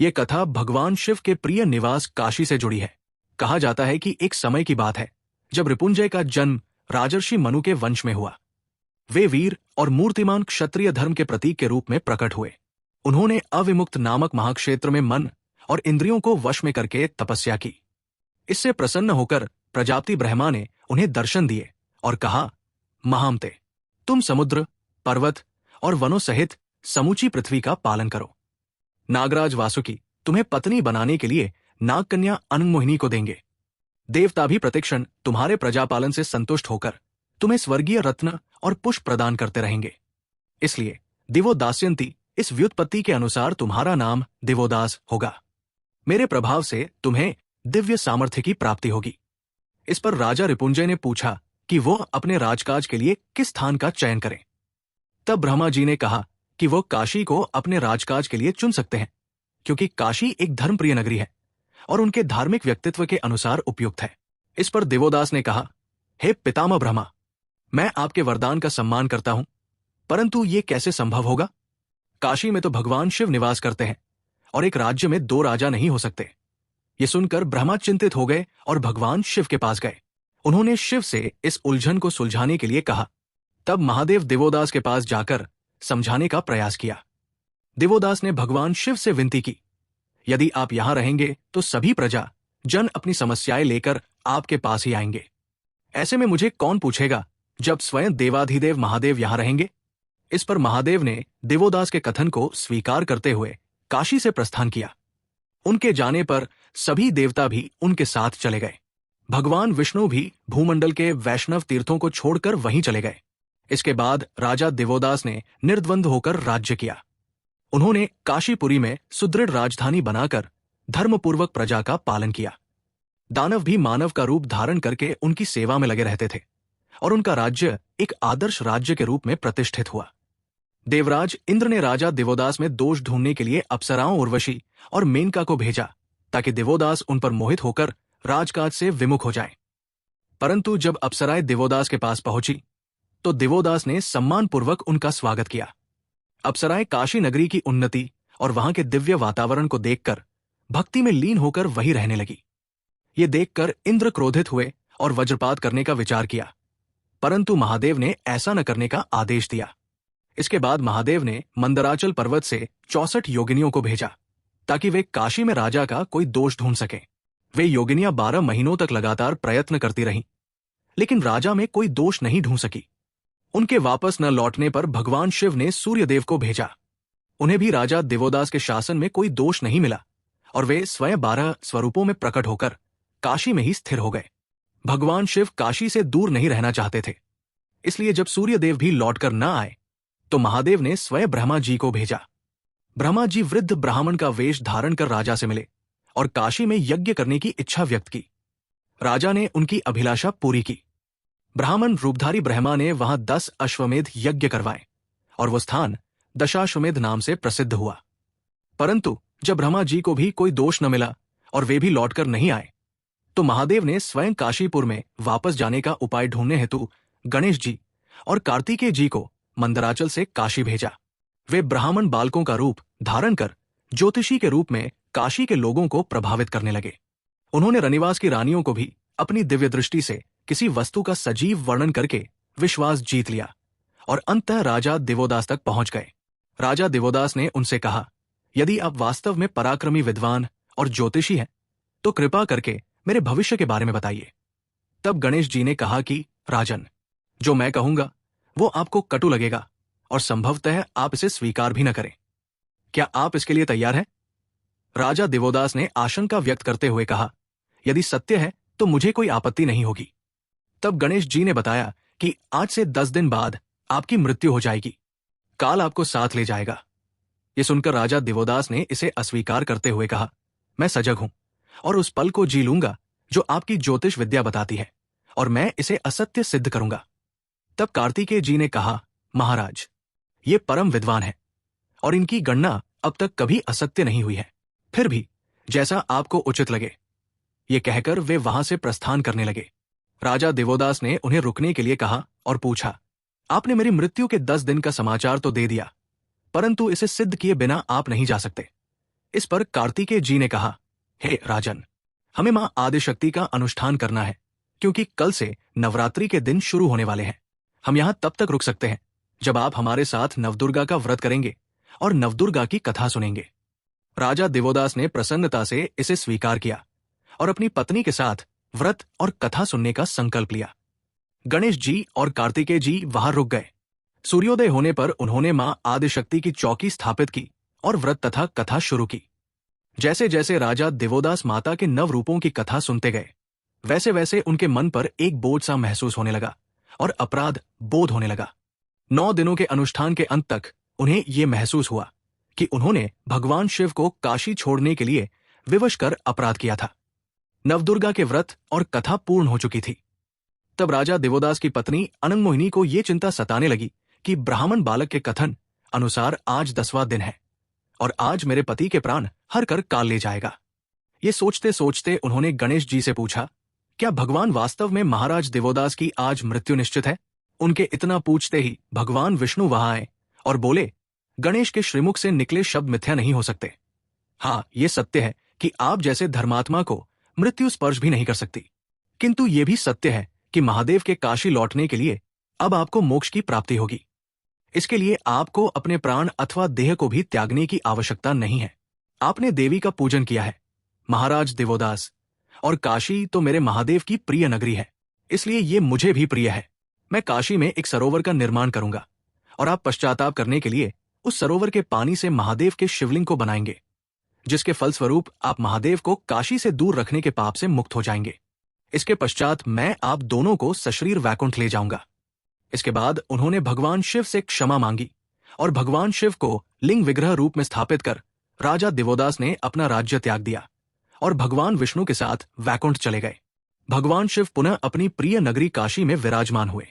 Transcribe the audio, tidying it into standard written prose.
ये कथा भगवान शिव के प्रिय निवास काशी से जुड़ी है। कहा जाता है कि एक समय की बात है जब रिपुंजय का जन्म राजर्षि मनु के वंश में हुआ। वे वीर और मूर्तिमान क्षत्रिय धर्म के प्रतीक के रूप में प्रकट हुए। उन्होंने अविमुक्त नामक महाक्षेत्र में मन और इंद्रियों को वश में करके तपस्या की। इससे प्रसन्न होकर प्रजापति ब्रह्मा ने उन्हें दर्शन दिए और कहा, महामते, तुम समुद्र, पर्वत और वनों सहित समूची पृथ्वी का पालन करो। नागराज वासुकी तुम्हें पत्नी बनाने के लिए नागकन्या अनंगमोहिनी को देंगे। देवता भी प्रतिक्षण तुम्हारे प्रजापालन से संतुष्ट होकर तुम्हें स्वर्गीय रत्न और पुष्प प्रदान करते रहेंगे। इसलिए दिवोदास्यन्ति इस व्युत्पत्ति के अनुसार तुम्हारा नाम दिवोदास होगा। मेरे प्रभाव से तुम्हें दिव्य सामर्थ्य की प्राप्ति होगी। इस पर राजा रिपुंजय ने पूछा कि वो अपने राजकाज के लिए किस स्थान का चयन करें। तब ब्रह्मा जी ने कहा कि वो काशी को अपने राजकाज के लिए चुन सकते हैं, क्योंकि काशी एक धर्मप्रिय नगरी है और उनके धार्मिक व्यक्तित्व के अनुसार उपयुक्त है। इस पर दिवोदास ने कहा, हे पितामह ब्रह्मा, मैं आपके वरदान का सम्मान करता हूं, परंतु ये कैसे संभव होगा? काशी में तो भगवान शिव निवास करते हैं और एक राज्य में 2 राजा नहीं हो सकते। ये सुनकर ब्रह्मा चिंतित हो गए और भगवान शिव के पास गए। उन्होंने शिव से इस उलझन को सुलझाने के लिए कहा। तब महादेव दिवोदास के पास जाकर समझाने का प्रयास किया। दिवोदास ने भगवान शिव से विनती की, यदि आप यहां रहेंगे तो सभी प्रजा जन अपनी समस्याएं लेकर आपके पास ही आएंगे। ऐसे में मुझे कौन पूछेगा जब स्वयं देवाधिदेव महादेव यहां रहेंगे? इस पर महादेव ने दिवोदास के कथन को स्वीकार करते हुए काशी से प्रस्थान किया। उनके जाने पर सभी देवता भी उनके साथ चले गए। भगवान विष्णु भी भूमंडल के वैष्णव तीर्थों को छोड़कर वहीं चले गए। इसके बाद राजा दिवोदास ने निर्द्वंद होकर राज्य किया। उन्होंने काशीपुरी में सुदृढ़ राजधानी बनाकर धर्मपूर्वक प्रजा का पालन किया। दानव भी मानव का रूप धारण करके उनकी सेवा में लगे रहते थे और उनका राज्य एक आदर्श राज्य के रूप में प्रतिष्ठित हुआ। देवराज इंद्र ने राजा दिवोदास में दोष ढूंढने के लिए अप्सराओं उर्वशी और मेनका को भेजा, ताकि दिवोदास उन पर मोहित होकर राजकाज से विमुख हो जाए। परंतु जब अप्सराएं दिवोदास के पास पहुंची तो दिवोदास ने सम्मानपूर्वक उनका स्वागत किया। अप्सराएं काशी नगरी की उन्नति और वहां के दिव्य वातावरण को देखकर भक्ति में लीन होकर वहीं रहने लगी। ये देखकर इंद्र क्रोधित हुए और वज्रपात करने का विचार किया, परंतु महादेव ने ऐसा न करने का आदेश दिया। इसके बाद महादेव ने मंदराचल पर्वत से 64 योगिनियों को भेजा, ताकि वे काशी में राजा का कोई दोष ढूंढ सकें। वे योगिनियां 12 महीनों तक लगातार प्रयत्न करती रहीं, लेकिन राजा में कोई दोष नहीं ढूंढ सकी। उनके वापस न लौटने पर भगवान शिव ने सूर्यदेव को भेजा। उन्हें भी राजा दिवोदास के शासन में कोई दोष नहीं मिला और वे स्वयं 12 स्वरूपों में प्रकट होकर काशी में ही स्थिर हो गए। भगवान शिव काशी से दूर नहीं रहना चाहते थे, इसलिए जब सूर्यदेव भी लौटकर न आए तो महादेव ने स्वयं ब्रह्मा जी को भेजा। ब्रह्मा जी वृद्ध ब्राह्मण का वेश धारण कर राजा से मिले और काशी में यज्ञ करने की इच्छा व्यक्त की। राजा ने उनकी अभिलाषा पूरी की। ब्राह्मण रूपधारी ब्रह्मा ने वहां 10 अश्वमेध यज्ञ करवाए और वो स्थान दशाश्वमेध नाम से प्रसिद्ध हुआ। परंतु जब ब्रह्मा जी को भी कोई दोष न मिला और वे भी लौटकर नहीं आए, तो महादेव ने स्वयं काशीपुर में वापस जाने का उपाय ढूंढने हेतु गणेश जी और कार्तिकेय जी को मंदराचल से काशी भेजा। वे ब्राह्मण बालकों का रूप धारण कर ज्योतिषी के रूप में काशी के लोगों को प्रभावित करने लगे। उन्होंने रनिवास की रानियों को भी अपनी दिव्य दृष्टि से किसी वस्तु का सजीव वर्णन करके विश्वास जीत लिया और अंततः राजा दिवोदास तक पहुंच गए। राजा दिवोदास ने उनसे कहा, यदि आप वास्तव में पराक्रमी विद्वान और ज्योतिषी हैं, तो कृपा करके मेरे भविष्य के बारे में बताइए। तब गणेश जी ने कहा कि राजन, जो मैं कहूंगा वो आपको कटु लगेगा और संभवतः आप इसे स्वीकार भी न करें। क्या आप इसके लिए तैयार हैं? राजा दिवोदास ने आशंका व्यक्त करते हुए कहा, यदि सत्य है तो मुझे कोई आपत्ति नहीं होगी। तब गणेश जी ने बताया कि आज से 10 दिन बाद आपकी मृत्यु हो जाएगी। काल आपको साथ ले जाएगा। ये सुनकर राजा दिवोदास ने इसे अस्वीकार करते हुए कहा, मैं सजग हूं और उस पल को जी लूंगा जो आपकी ज्योतिष विद्या बताती है, और मैं इसे असत्य सिद्ध करूंगा। तब कार्तिकेय जी ने कहा, महाराज, ये परम विद्वान है और इनकी गणना अब तक कभी असत्य नहीं हुई है। फिर भी जैसा आपको उचित लगे। ये कहकर वे वहां से प्रस्थान करने लगे। राजा दिवोदास ने उन्हें रुकने के लिए कहा और पूछा, आपने मेरी मृत्यु के 10 दिन का समाचार तो दे दिया, परंतु इसे सिद्ध किए बिना आप नहीं जा सकते। इस पर कार्तिकेय जी ने कहा, हे राजन, हमें मां आदिशक्ति का अनुष्ठान करना है, क्योंकि कल से नवरात्रि के दिन शुरू होने वाले हैं। हम यहाँ तब तक रुक सकते हैं जब आप हमारे साथ नवदुर्गा का व्रत करेंगे और नवदुर्गा की कथा सुनेंगे। राजा दिवोदास ने प्रसन्नता से इसे स्वीकार किया और अपनी पत्नी के साथ व्रत और कथा सुनने का संकल्प लिया। गणेश जी और कार्तिकेय जी वहां रुक गए। सूर्योदय होने पर उन्होंने मां आदिशक्ति की चौकी स्थापित की और व्रत तथा कथा शुरू की। जैसे जैसे राजा दिवोदास माता के नव रूपों की कथा सुनते गए, वैसे वैसे उनके मन पर एक बोझ सा महसूस होने लगा और अपराध बोध होने लगा। 9 दिनों के अनुष्ठान के अंत तक उन्हें यह महसूस हुआ कि उन्होंने भगवान शिव को काशी छोड़ने के लिए विवश कर अपराध किया था। नवदुर्गा के व्रत और कथा पूर्ण हो चुकी थी। तब राजा दिवोदास की पत्नी अनंगमोहिनी को यह चिंता सताने लगी कि ब्राह्मण बालक के कथन अनुसार आज 10वां दिन है और आज मेरे पति के प्राण हर कर काल ले जाएगा। ये सोचते सोचते उन्होंने गणेश जी से पूछा, क्या भगवान वास्तव में महाराज दिवोदास की आज मृत्यु निश्चित है? उनके इतना पूछते ही भगवान विष्णु वहां आए और बोले, गणेश के श्रीमुख से निकले शब्द मिथ्या नहीं हो सकते। हाँ, ये सत्य है कि आप जैसे धर्मात्मा को मृत्यु स्पर्श भी नहीं कर सकती, किंतु ये भी सत्य है कि महादेव के काशी लौटने के लिए अब आपको मोक्ष की प्राप्ति होगी। इसके लिए आपको अपने प्राण अथवा देह को भी त्यागने की आवश्यकता नहीं है। आपने देवी का पूजन किया है, महाराज दिवोदास, और काशी तो मेरे महादेव की प्रिय नगरी है, इसलिए ये मुझे भी प्रिय है। मैं काशी में एक सरोवर का निर्माण करूंगा और आप पश्चाताप करने के लिए उस सरोवर के पानी से महादेव के शिवलिंग को बनाएंगे, जिसके फलस्वरूप आप महादेव को काशी से दूर रखने के पाप से मुक्त हो जाएंगे। इसके पश्चात मैं आप दोनों को सशरीर वैकुंठ ले जाऊंगा। इसके बाद उन्होंने भगवान शिव से क्षमा मांगी और भगवान शिव को लिंग विग्रह रूप में स्थापित कर राजा दिवोदास ने अपना राज्य त्याग दिया और भगवान विष्णु के साथ वैकुंठ चले गए। भगवान शिव पुनः अपनी प्रिय नगरी काशी में विराजमान हुए।